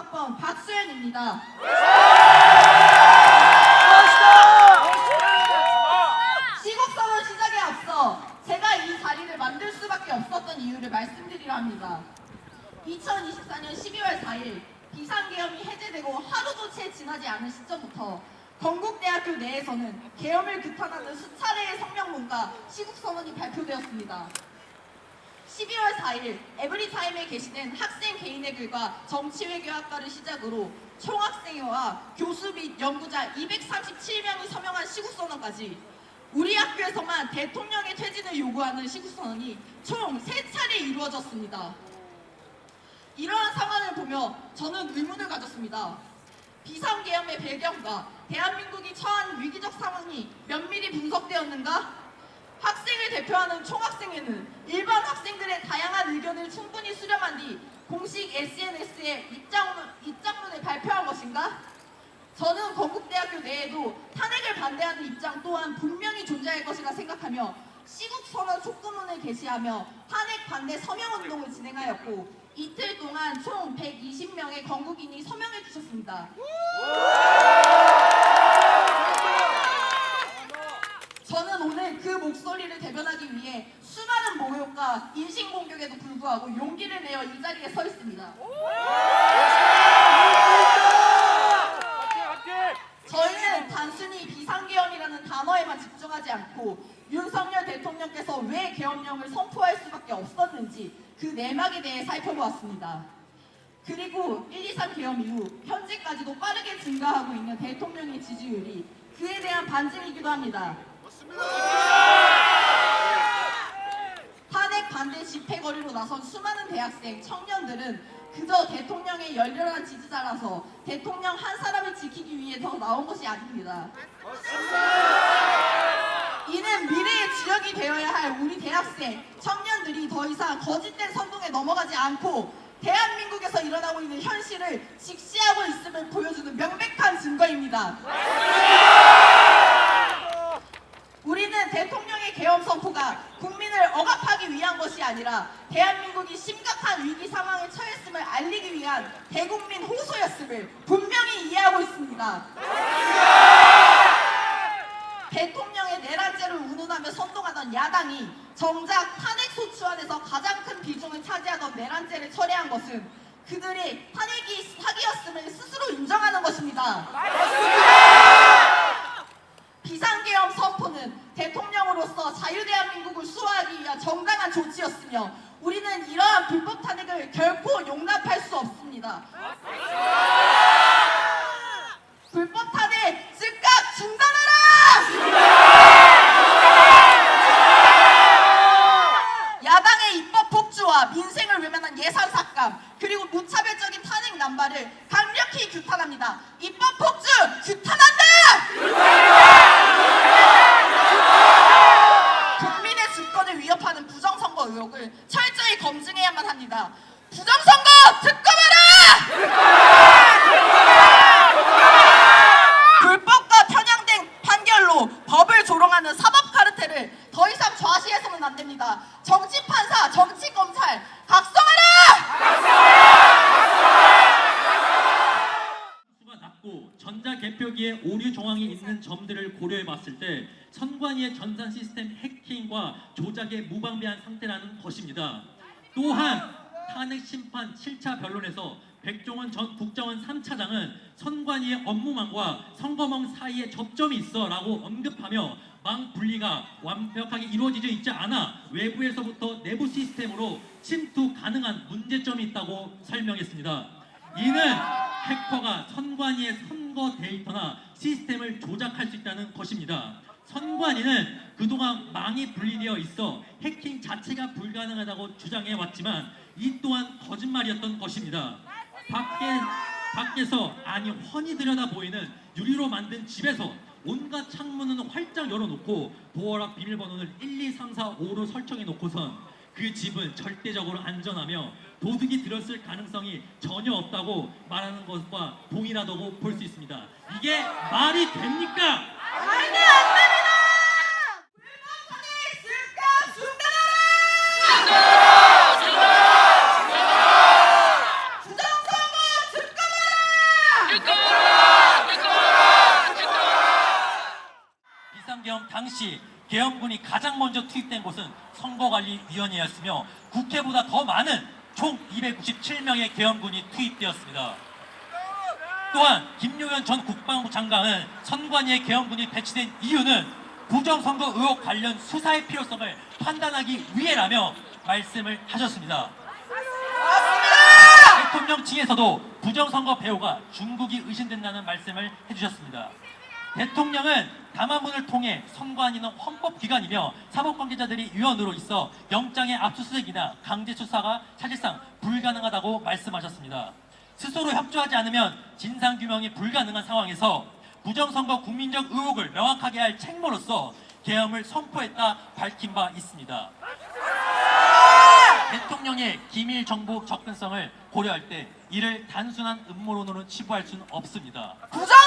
중학번 박수연입니다. 시국선언 시작에 앞서 제가 이 자리를 만들 수밖에 없었던 이유를 말씀드리려 합니다. 2024년 12월 4일 비상계엄이 해제되고 하루도 채 지나지 않은 시점부터 건국대학교 내에서는 계엄을 규탄하는 수차례의 성명문과 시국선언이 발표되었습니다. 12월 4일 에브리타임에 게시된 학생 개인의 글과 정치외교학과를 시작으로 총학생회와 교수 및 연구자 237명이 서명한 시국선언까지 우리 학교에서만 대통령의 퇴진을 요구하는 시국선언이 총 3차례 이루어졌습니다. 이러한 상황을 보며 저는 의문을 가졌습니다. 비상계엄의 배경과 대한민국이 처한 위기적 상황이 면밀히 분석되었는가? 학생을 대표하는 총학생회는 일반 학생들의 다양한 의견을 충분히 수렴한 뒤 공식 SNS에 입장문을 발표한 것인가? 저는 건국대학교 내에도 탄핵을 반대하는 입장 또한 분명히 존재할 것이라 생각하며 시국선언 촉구문을 게시하며 탄핵 반대 서명운동을 진행하였고 이틀 동안 총 120명의 건국인이 서명해 주셨습니다. 저는 오늘 그 목소리를 대변하기 위해 수많은 모욕과 인신공격에도 불구하고 용기를 내어 이 자리에 서 있습니다. 저희는 단순히 비상계엄이라는 단어에만 집중하지 않고 윤석열 대통령께서 왜 계엄령을 선포할 수밖에 없었는지 그 내막에 대해 살펴보았습니다. 그리고 1.23 계엄 이후 현재까지도 빠르게 증가하고 있는 대통령의 지지율이 그에 대한 반증이기도 합니다. 탄핵 반대 집회 거리로 나선 수많은 대학생, 청년들은 그저 대통령의 열렬한 지지자라서 대통령 한 사람을 지키기 위해서 나온 것이 아닙니다. 이는 미래의 주역이 되어야 할 우리 대학생, 청년들이 더 이상 거짓된 선동에 넘어가지 않고 대한민국에서 일어나고 있는 현실을 직시하고 있음을 보여주는 명백한 증거입니다. 우리는 대통령의 계엄 선포가 국민을 억압하기 위한 것이 아니라 대한민국이 심각한 위기 상황에 처했음을 알리기 위한 대국민 호소였음을 분명히 이해하고 있습니다. 대통령의 내란죄를 운운하며 선동하던 야당이 정작 탄핵 소추안에서 가장 큰 비중을 차지하던 내란죄를 철회한 것은 그들이 탄핵이 사기였음을 스스로 인정하는 것입니다. 비상계엄 선포는 대통령으로서 자유대한민국을 수호하기 위한 정당한 조치였으며 우리는 이러한 불법 탄핵을 결코 용납할 수 없습니다. 불법 탄핵 즉각 중단하라! 야당의 입법 폭주와 민생을 외면한 예산 삭감 그리고 무차별적인 탄핵 남발을 강력히 규탄합니다. 입법 폭주 규탄한다! 국민의 주권을 위협하는 부정선거 의혹을 철저히 검증해야만 합니다. 부정선거 특검하라! 불법과 편향된 판결로 법을 조롱하는 사법 카르텔을 더 이상 좌시해서는 안 됩니다. 정치 판사, 정치 검찰 각성하라! 수가 낮고 전자 개표기에 오류 정황이 있는 점들을 고려해 봤을 때 선관위의 전산 시스템 해킹과 조작에 무방비한 상태라는 것입니다. 또한 탄핵 심판 7차 변론에서 백종원 전 국정원 3차장은 선관위의 업무망과 선거망 사이에 접점이 있어 라고 언급하며 망 분리가 완벽하게 이루어지지 있지 않아 외부에서부터 내부 시스템으로 침투 가능한 문제점이 있다고 설명했습니다. 이는 해커가 선관위의 선거 데이터나 시스템을 조작할 수 있다는 것입니다. 선관위는 그동안 망이 분리되어 있어 해킹 자체가 불가능하다고 주장해왔지만 이 또한 거짓말이었던 것입니다. 밖에서 아니 훤히 들여다 보이는 유리로 만든 집에서 온갖 창문은 활짝 열어놓고 도어락 비밀번호를 1, 2, 3, 4, 5로 설정해 놓고선 그 집은 절대적으로 안전하며 도둑이 들었을 가능성이 전혀 없다고 말하는 것과 동일하다고 볼 수 있습니다. 이게 말이 됩니까? 안 됩니다! 불법 탄핵 즉각 중단하라! 부정선거 특검하라! 당시 계엄군이 가장 먼저 투입된 곳은 선거관리위원회였으며 국회보다 더 많은 총 297명의 계엄군이 투입되었습니다. 또한 김용현 전 국방부 장관은 선관위에 계엄군이 배치된 이유는 부정선거 의혹 관련 수사의 필요성을 판단하기 위해라며 말씀을 하셨습니다. 대통령 측에서도 부정선거 배후가 중국이 의심된다는 말씀을 해주셨습니다. 대통령은 담화문을 통해 선관위는 헌법기관이며 사법관계자들이 위원으로 있어 영장의 압수수색이나 강제수사가 사실상 불가능하다고 말씀하셨습니다. 스스로 협조하지 않으면 진상규명이 불가능한 상황에서 부정선거 국민적 의혹을 명확하게 할 책무로서 계엄을 선포했다 밝힌 바 있습니다. 대통령의 기밀 정보 접근성을 고려할 때 이를 단순한 음모론으로 치부할 수는 없습니다. 부정!